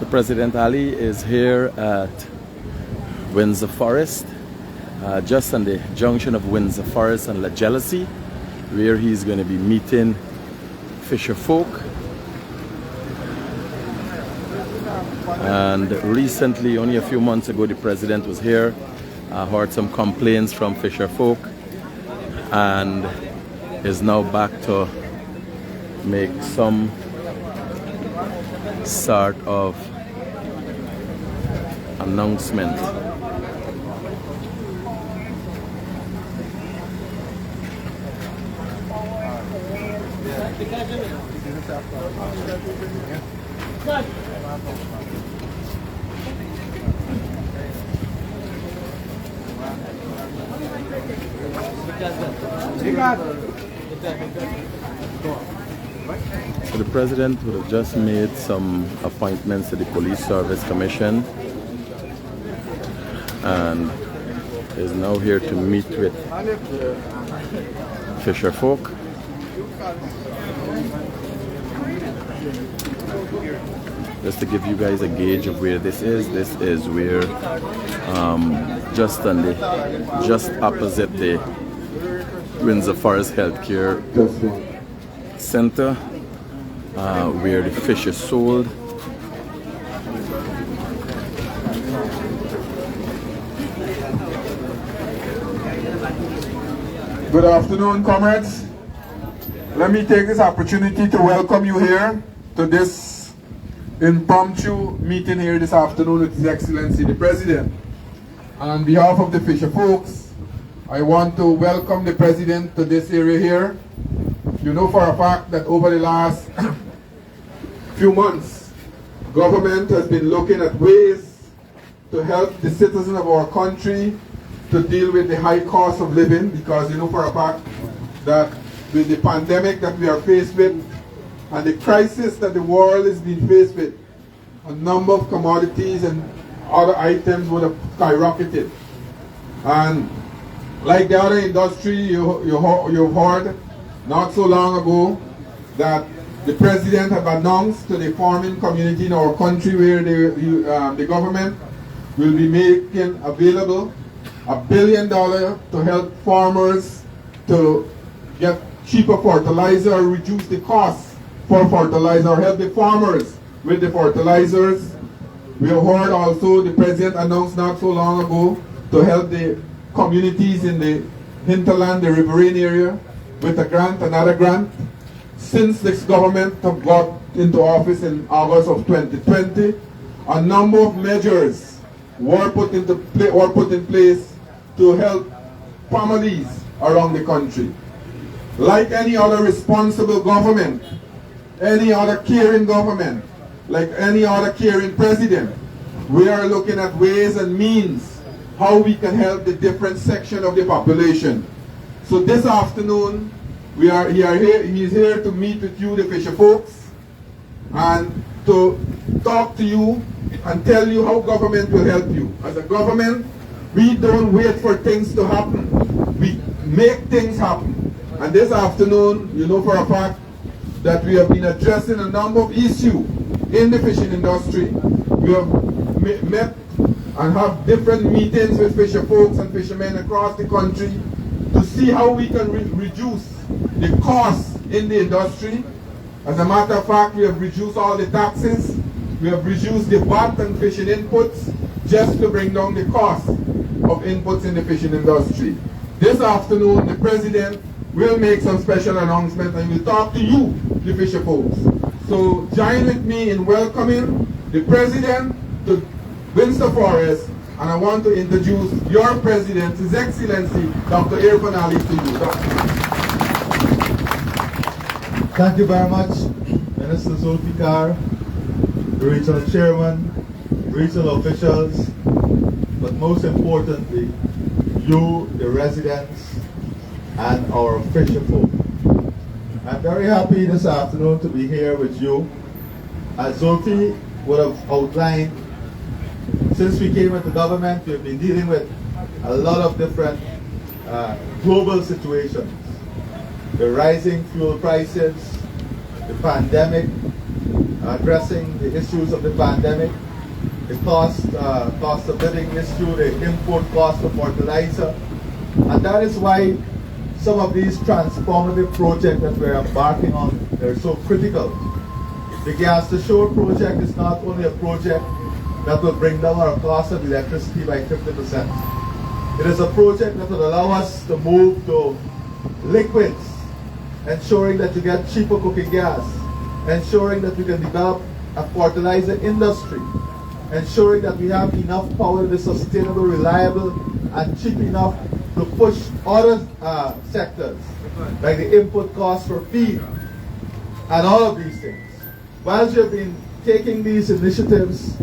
President Ali is here at Windsor Forest, just on the junction of Windsor Forest and La Jealousy, where he's going to be meeting fisher folk. And recently, only a few months ago, the president was here. I heard some complaints from fisher folk and is now back to make some sort of announcement. So the president would have just made some appointments to the Police Service Commission and is now here to meet with fisher folk. Just to give you guys a gauge of where this is where just opposite the Windsor Forest Healthcare Center, where the fish is sold. Good afternoon, comrades. Let me take this opportunity to welcome you here to this impromptu meeting here this afternoon with His Excellency the President. On behalf of the fisher folks, I want to welcome the President to this area here. You know for a fact that over the last few months, government has been looking at ways to help the citizens of our country to deal with the high cost of living, because you know for a fact that with the pandemic that we are faced with and the crisis that the world is being faced with, a number of commodities and other items would have skyrocketed. And like the other industry, you've heard not so long ago that the President had announced to the farming community in our country where the government will be making available $1 billion to help farmers to get cheaper fertilizer, reduce the cost for fertilizer, help the farmers with the fertilizers. We have heard also the President announced not so long ago to help the communities in the hinterland, the riverine area, with a grant, another grant. Since this government have got into office in August of 2020, a number of measures were put in place to help families around the country. Like any other responsible government, any other caring government, like any other caring president, we are looking at ways and means how we can help the different section of the population. So this afternoon, he's here to meet with you, the fisher folks, and to talk to you and tell you how government will help you. As a government, we don't wait for things to happen. We make things happen. And this afternoon, you know for a fact that we have been addressing a number of issues in the fishing industry. We have met and have different meetings with fisher folks and fishermen across the country to see how we can reduce the costs in the industry. As a matter of fact, we have reduced all the taxes. We have reduced the VAT and fishing inputs just to bring down the cost of inputs in the fishing industry. This afternoon, the President will make some special announcement and will talk to you, the fisher folks. So join with me in welcoming the President to Windsor Forest, and I want to introduce your President, His Excellency, Dr. Irfan Ali, to you. Thank you very much, Minister Zulfikar, the regional chairman, regional officials, but most importantly, you, the residents, and our fisher folk. I'm very happy this afternoon to be here with you. As Zulfi would have outlined, since we came into government, we've been dealing with a lot of different global situations. The rising fuel prices, the pandemic, addressing the issues of the pandemic, the cost of living issue, the import cost of fertilizer. And that is why some of these transformative projects that we're embarking on, they're so critical. The Gas to Shore project is not only a project that will bring down our cost of electricity by 50%. It is a project that will allow us to move to liquids, ensuring that you get cheaper cooking gas, ensuring that we can develop a fertilizer industry, ensuring that we have enough power to be sustainable, reliable, and cheap enough to push other sectors, like the input costs for feed, and all of these things. Whilst we have been taking these initiatives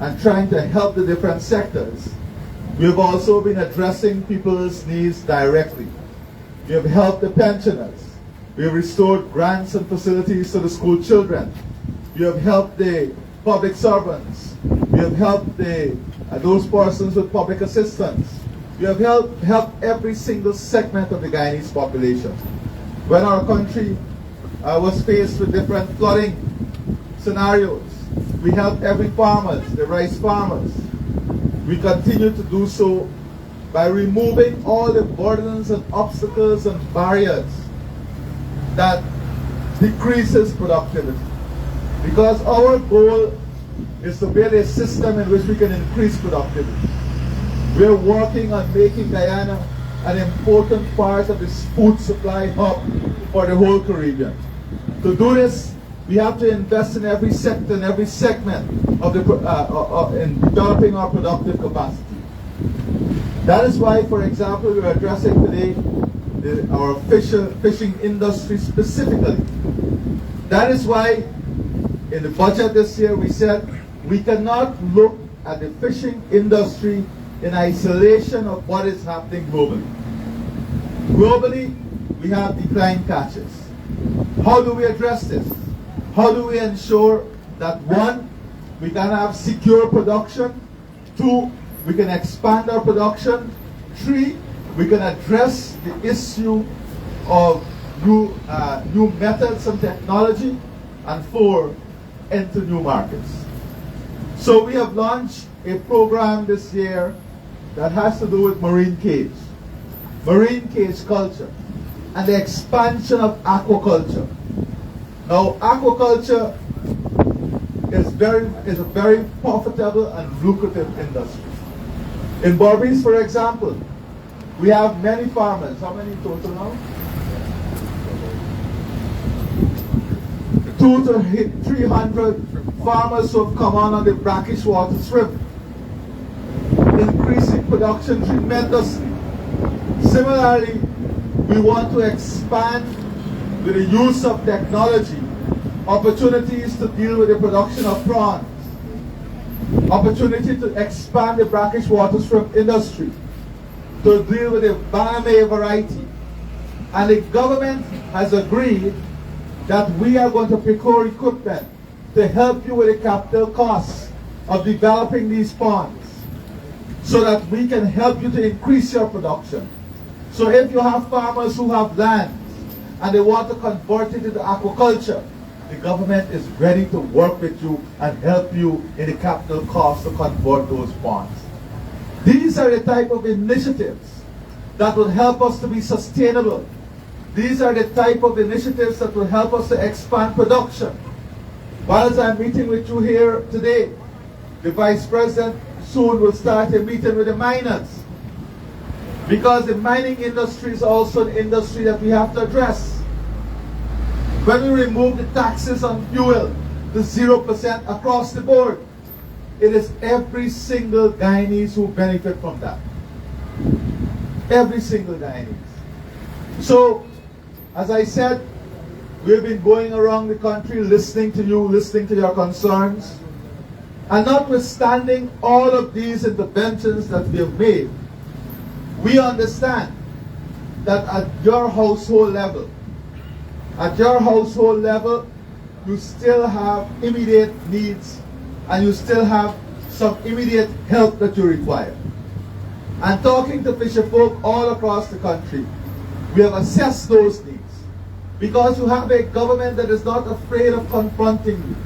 and trying to help the different sectors, we have also been addressing people's needs directly. We have helped the pensioners. We have restored grants and facilities to the school children. We have helped the public servants. We have helped those persons with public assistance. We have helped every single segment of the Guyanese population. When our country was faced with different flooding scenarios, we helped every farmer, the rice farmers. We continue to do so by removing all the burdens and obstacles and barriers that decreases productivity. Because our goal is to build a system in which we can increase productivity. We're working on making Guyana an important part of the food supply hub for the whole Caribbean. To do this, we have to invest in every sector and every segment of in developing our productive capacity. That is why, for example, we're addressing today our fishing industry specifically. That is why in the budget this year we said we cannot look at the fishing industry in isolation of what is happening globally. Globally, we have declined catches. How do we address this? How do we ensure that, one, we can have secure production, two, we can expand our production, three, we can address the issue of new methods and technology, and four, enter new markets. So we have launched a program this year that has to do with marine cage culture, and the expansion of aquaculture. Now, aquaculture is a very profitable and lucrative industry. In Berbice, for example, we have many farmers. How many total now? 200 to 300 farmers who have come on the brackish water shrimp, increasing production tremendously. Similarly, we want to expand with the use of technology, opportunities to deal with the production of prawns, opportunity to expand the brackish water shrimp industry, to deal with the Baname variety. And the government has agreed that we are going to procure equipment to help you with the capital costs of developing these ponds, so that we can help you to increase your production. So if you have farmers who have land and they want to convert it into aquaculture, the government is ready to work with you and help you in the capital cost to convert those ponds. These are the type of initiatives that will help us to be sustainable. These are the type of initiatives that will help us to expand production. Whilst I'm meeting with you here today, the Vice President soon will start a meeting with the miners, because the mining industry is also an industry that we have to address. When we remove the taxes on fuel to 0% across the board, it is every single Guyanese who benefit from that. Every single Guyanese. So, as I said, we've been going around the country listening to you, listening to your concerns. And notwithstanding all of these interventions that we have made, we understand that at your household level, you still have immediate needs and you still have some immediate help that you require. And talking to fisher folk all across the country, we have assessed those needs. Because you have a government that is not afraid of confronting you.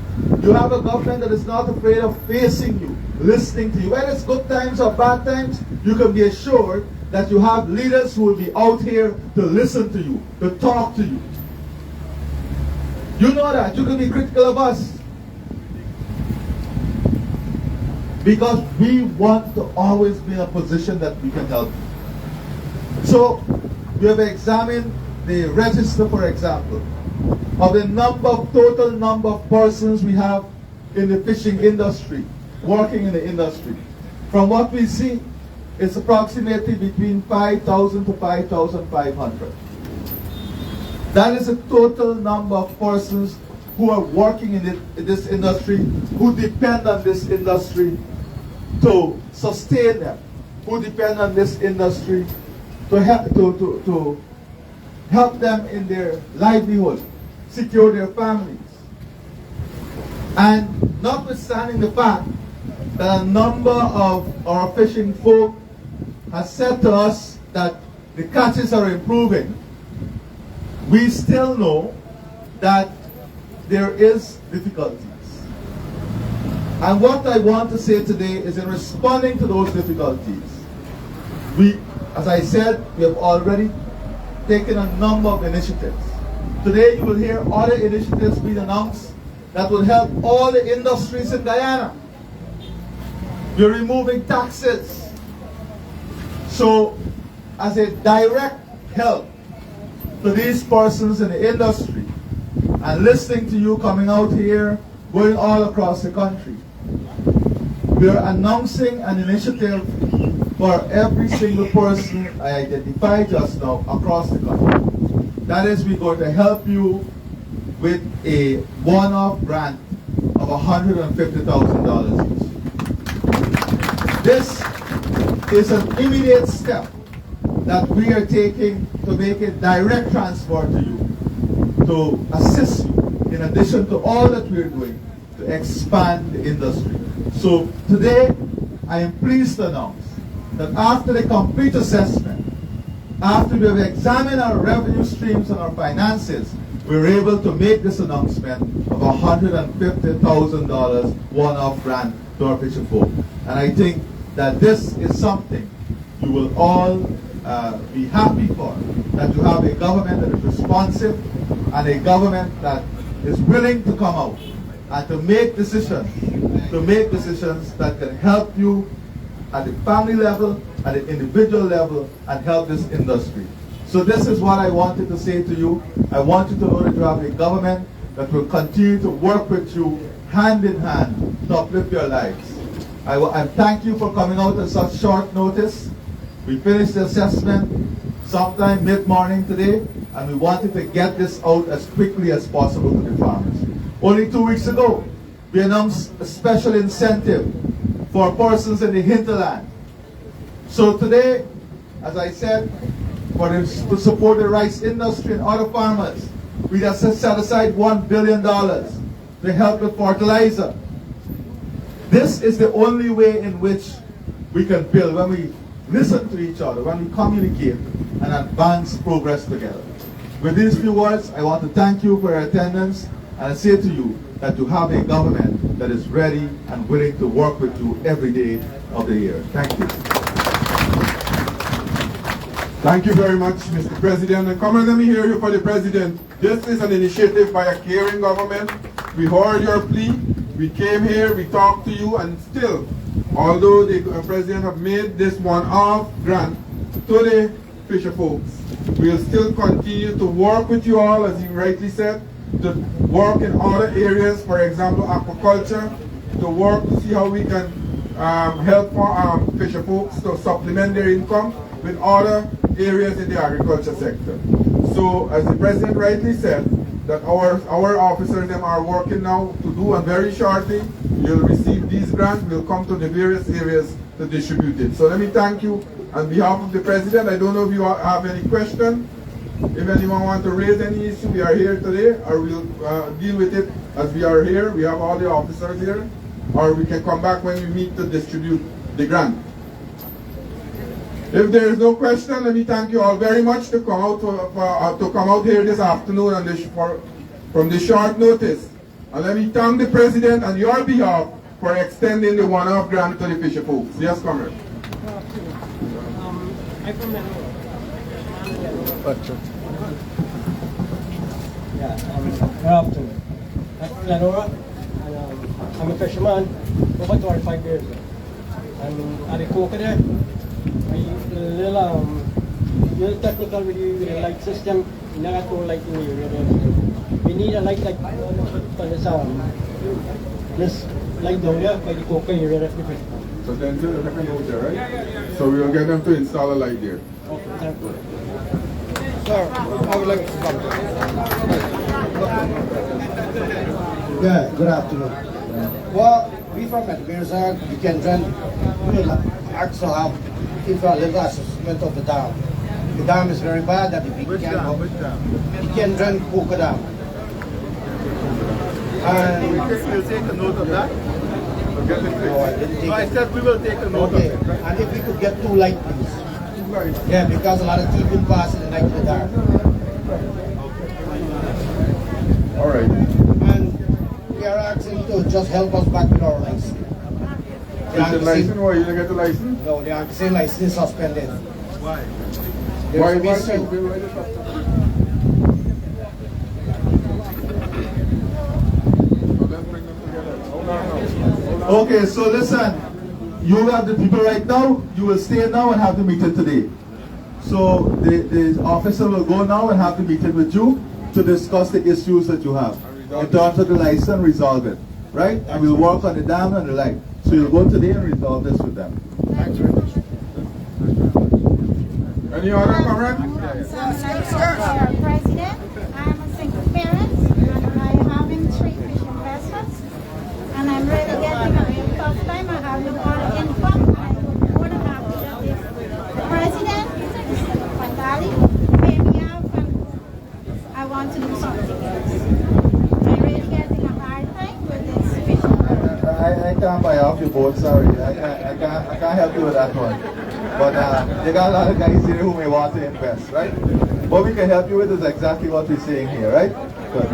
You have a government that is not afraid of facing you, listening to you. Whether it's good times or bad times, you can be assured that you have leaders who will be out here to listen to you, to talk to you. You know that. You can be critical of us. Because we want to always be in a position that we can help you. So, we have examined the register, for example, of the total number of persons we have in the fishing industry, working in the industry. From what we see, it's approximately between 5,000 to 5,500. That is the total number of persons who are working in this industry, who depend on this industry to sustain them, who depend on this industry to help them in their livelihood, secure their families. And notwithstanding the fact that a number of our fishing folk has said to us that the catches are improving, we still know that there is difficulties. And what I want to say today is in responding to those difficulties, as I said, we have already taken a number of initiatives. Today you will hear other initiatives being announced that will help all the industries in Guyana. We're removing taxes. So, as a direct help to these persons in the industry, and listening to you coming out here, going all across the country, we are announcing an initiative for every single person I identified just now across the country. That is, we're going to help you with a one-off grant of $150,000 each. This is an immediate step that we are taking to make a direct transfer to you, to assist you, in addition to all that we're doing to expand the industry. So today, I am pleased to announce that after the complete assessment, after we have examined our revenue streams and our finances, we're able to make this announcement of $150,000 one-off grant to our fishing folk. And I think that this is something you will all be happy for, that you have a government that is responsive and a government that is willing to come out and to make decisions that can help you at the family level, at the individual level, and help this industry. So this is what I wanted to say to you. I want you to know that you have a government that will continue to work with you hand in hand to uplift your lives. I thank you for coming out at such short notice. We finished the assessment sometime mid-morning today, and we wanted to get this out as quickly as possible to the farmers. Only 2 weeks ago, we announced a special incentive for persons in the hinterland. So today, as I said, to support the rice industry and other farmers, we just set aside $1 billion to help with fertilizer. This is the only way in which we can build, when we listen to each other, when we communicate and advance progress together. With these few words, I want to thank you for your attendance, and I say to you that you have a government that is ready and willing to work with you every day of the year. Thank you. Thank you very much, Mr. President. And come and let me hear you for the President. This is an initiative by a caring government. We heard your plea. We came here, we talked to you, and still, although the President have made this one-off grant to the fisher folks, we'll still continue to work with you all, as you rightly said, to work in other areas, for example, aquaculture, to work to see how we can help fisher folks to supplement their income with other areas in the agriculture sector. So, as the President rightly said, that our officers them are working now to do, and very shortly you'll receive these grants. We'll come to the various areas to distribute it. So let me thank you on behalf of the President. I don't know if you have any question. If anyone wants to raise any issue, we are here today, or we'll deal with it as we are here. We have all the officers here, or we can come back when we meet to distribute the grant. If there is no question, let me thank you all very much to come out to come out here this afternoon on from the short notice. And let me thank the President on your behalf for extending the one-off grant to the fisher folks. Yes, comrade. I'm from Lenora. Good afternoon. I'm from Lenora, and I'm a fisherman over 25 years ago. And at the coker there, we little technical with the light system, not all light in the area there. We need a light like on this light down there by the coker area that's the fish. So then to the second out there, right? So we will get them to install a light there. Okay, thank you. Sir, I would like to come. Yeah, good afternoon. Well, we from Medmirza, we can then actually have if a little assessment of the dam. The dam is very bad that if we can run Puka Dam. And We'll take a note of that. no, I didn't take No, I it. said we will take a note Okay, of it. and if we could get 2 light, please. Yeah, because a lot of people pass in the night to the dark. All right. And we are asking to just help us back with our license. Is the license? Why you didn't get the license? No, the Anxin license is suspended. Why? There's Why a issue. why the stop? Let's bring them together. Hold on now. Okay, so listen. You have the people right now. You will stay now and have the meeting today. So the officer will go now and have the meeting with you to discuss the issues that you have. In terms of the license, resolve it. Right? And we'll work on the dam and the light. So you'll go today and resolve this with them. Thanks very much. Any other comrade? President, I'm a single parent and I'm having 3 fishing vessels and I'm really getting a real tough time. I have no other income and I would more than happy that if the president, Mr. Pandali, pay me off and I want to do something else. I'm really getting a hard time with this fishing. I can't buy off your boat, sorry. I can't help you with that one. But they got a lot of guys here who may want to invest, right? What we can help you with is exactly what we're saying here, right? Good.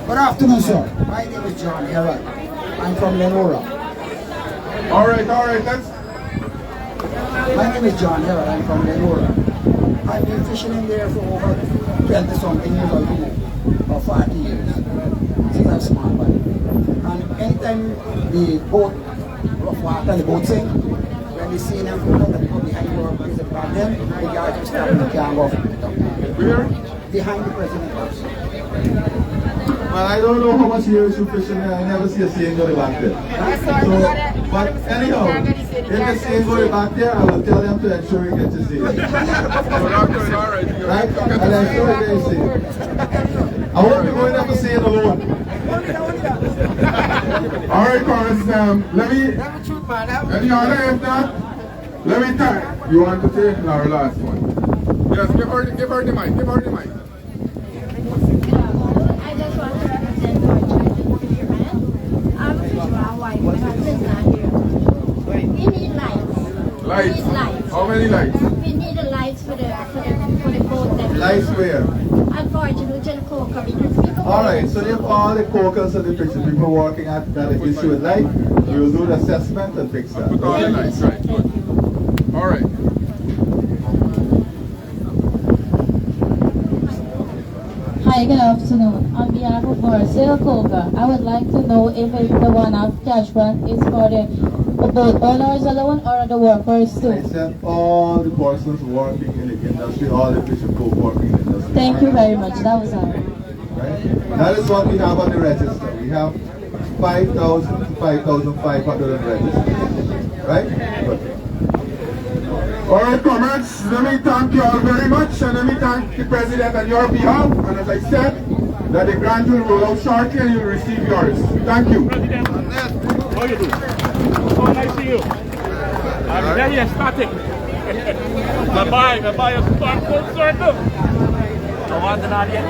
Good afternoon, sir. My name is John Herod. I'm from Lenora. All right, let's. My name is John Herod. I'm from Lenora. I've been fishing in there for over 20-something years already, or 40 years, since I'm small boy. And anytime the boat, rough water, the boat sink, when they see them come out and go behind your place and grab them, the guards will stop and they can't go off and pick up. Where? Behind the president's house. Well, I don't know how much years you fishing there. I never see a seeing going back there. So, but anyhow, if the seeing going back there, I will tell them to ensure you get to see it. So that's good, all right. Right? I'll ensure they see it. I won't be going there for seeing alone. All right, comrades, let me, any other if not, let me tell you want to take our last one. Yes, give her the mic. I just want to represent our children fishermen. I'm a fisherman wife, my husband's not here. We need lights. Lights. We need lights. How many lights? We need the lights for the boat that Lights where? unfortunately to the coca because people Alright, so if all the cokers and the fishing people working at that issue with light, we will do the assessment and fix that. Put all the lights, right, good. All right. Hi, good afternoon. On behalf of Marcel Coca, I would like to know if the one-off cash grant is for the boat owners alone or the workers too. I said all the persons working in the industry, all the fishing folk working in the industry. Thank you very much. That was all. Right? That is what we have on the register. We have 5,000 to 5,500 registered. Right? Good. All right, comrades, let me thank you all very much, and let me thank the President on your behalf, and as I said, that the grant will roll out shortly and you'll receive yours. Thank you. President, how you do? Oh, nice to see you. I'm very ecstatic. Bye-bye, a storm full circle. I want to not yet.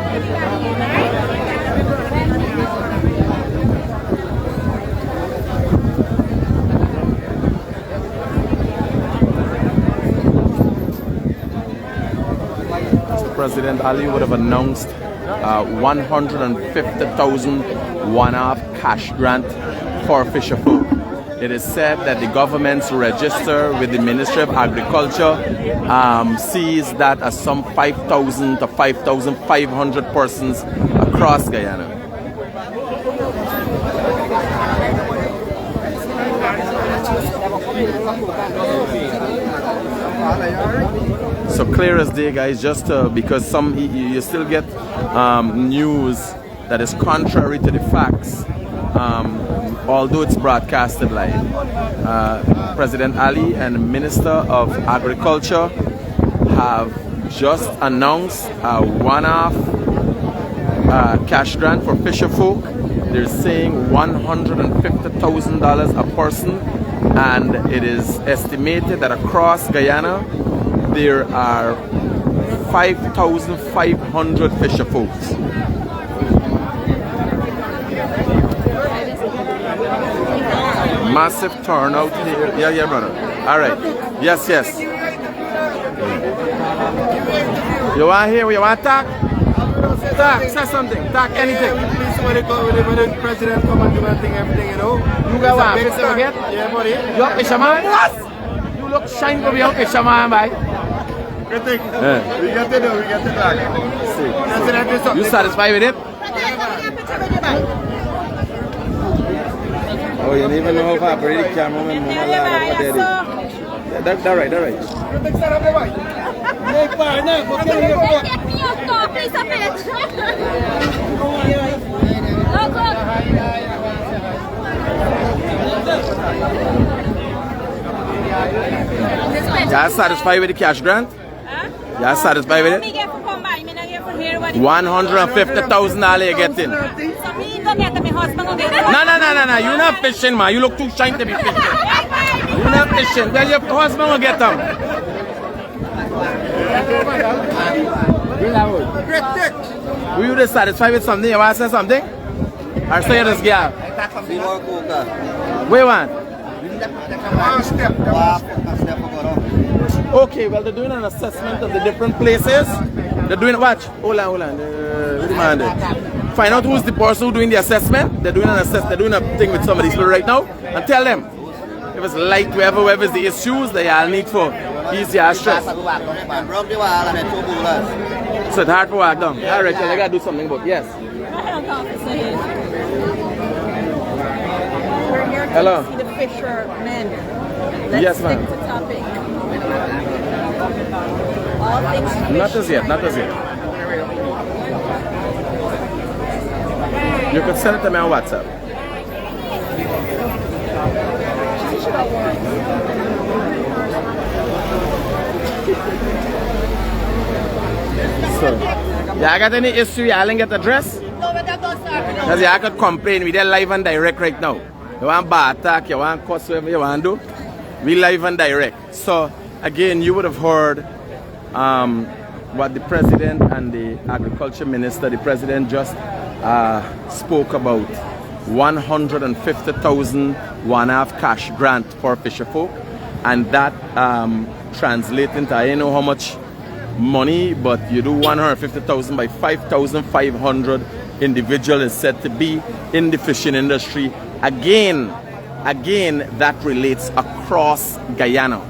President Ali would have announced 150,000 one-off cash grant for fisher folk. It is said that the government's register with the Ministry of Agriculture sees that as some 5,000 to 5,500 persons across Guyana. So clear as day, guys, just because you still get news that is contrary to the facts, although it's broadcasted live. President Ali and Minister of Agriculture have just announced a one-off cash grant for fisher folk. They're saying $150,000 a person, and it is estimated that across Guyana there are 5,500 fisher folks. Massive turnout here. Yeah, brother. All right. Yes. You want to hear? You want to talk? Talk. Say something. Talk anything. When the president come and do everything, you know. You got one fisher again? Yeah, buddy. You a fisherman? You look shine to be a fisherman, boy. Good thing. We get to do. We get to talk. You satisfied with it? Oh, you don't even know how to operate the camera when Mama That's right. You satisfied with the cash grant? You satisfied with it? $150,000 you getting. No. You're not fishing, man. You look too shy to be fishing. You're not fishing. Well, your husband will get them. Were you just satisfied with something? You want to say something? Or say this girl? Where you want? Okay, well, they're doing an assessment of the different places. They're doing, watch, hold on. Find out who's the person doing the assessment. They're doing they're doing a thing with somebody right now, and tell them if it's light, whoever is the issues they all need for easier stress. So it's hard to walk down. All right, so they gotta do something about it. Yes. Hello. The fishermen. Yes, ma'am. Not as yet. You can send it to me on WhatsApp. So, y'all got any issue? Y'all ain't get address? Because y'all could complain. We there live and direct right now. You want bar attack, you want cuss, whatever you want to do. We live and direct. So, again, you would have heard what the President and the Agriculture Minister, the President just spoke about 150,000 one-half cash grant for fisher folk, and that translates into, I don't know how much money, but you do 150,000 by 5,500 individuals is said to be in the fishing industry. Again, that relates across Guyana.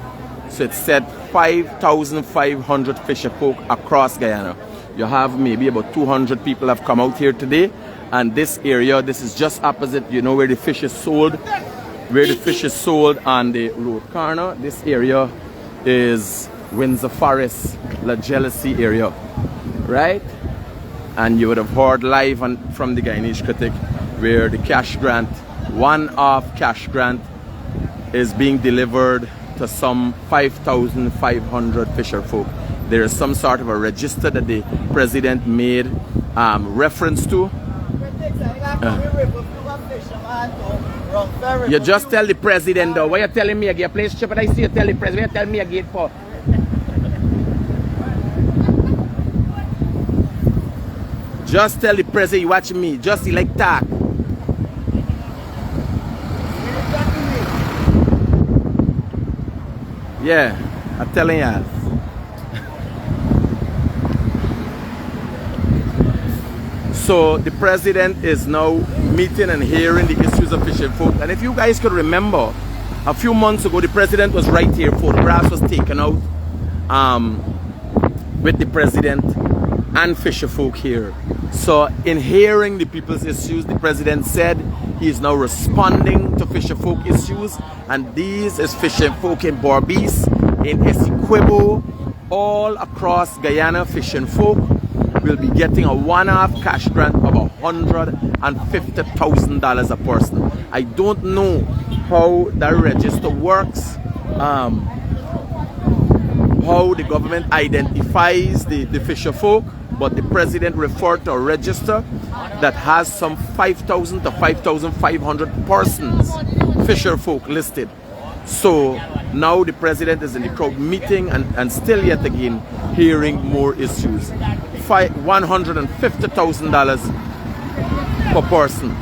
So it said 5,500 fisher folk across Guyana. You have maybe about 200 people have come out here today, and this area, this is just opposite, you know, where the fish is sold, on the road corner. This area is Windsor Forest, La Jealousy area, right? And you would have heard live from the Guyanese critic where the cash grant, one-off cash grant, is being delivered to some 5,500 fisher folk. There is some sort of a register that the President made reference to. You just tell the President though. Why you telling me again? Place chip, but I see you tell the President. Tell me again for. Just tell the President you watch me. Just he like talk. Yeah, I'm telling you. So the president is now meeting and hearing the issues of fishing folk. And if you guys could remember, a few months ago, the president was right here. Photographs was taken out with the president and fisher folk here. So in hearing the people's issues, the president said he is now responding to fisher folk issues. And these is fishing folk in Berbice, in Essequibo, all across Guyana. Fishing folk will be getting a one-off cash grant of $150,000 a person. I don't know how that register works, how the government identifies the fisher folk, but the president referred to a register that has some 5,000 to 5,500 persons, fisher folk listed. So now the president is in the crowd meeting and still yet again hearing more issues. $150,000 per person.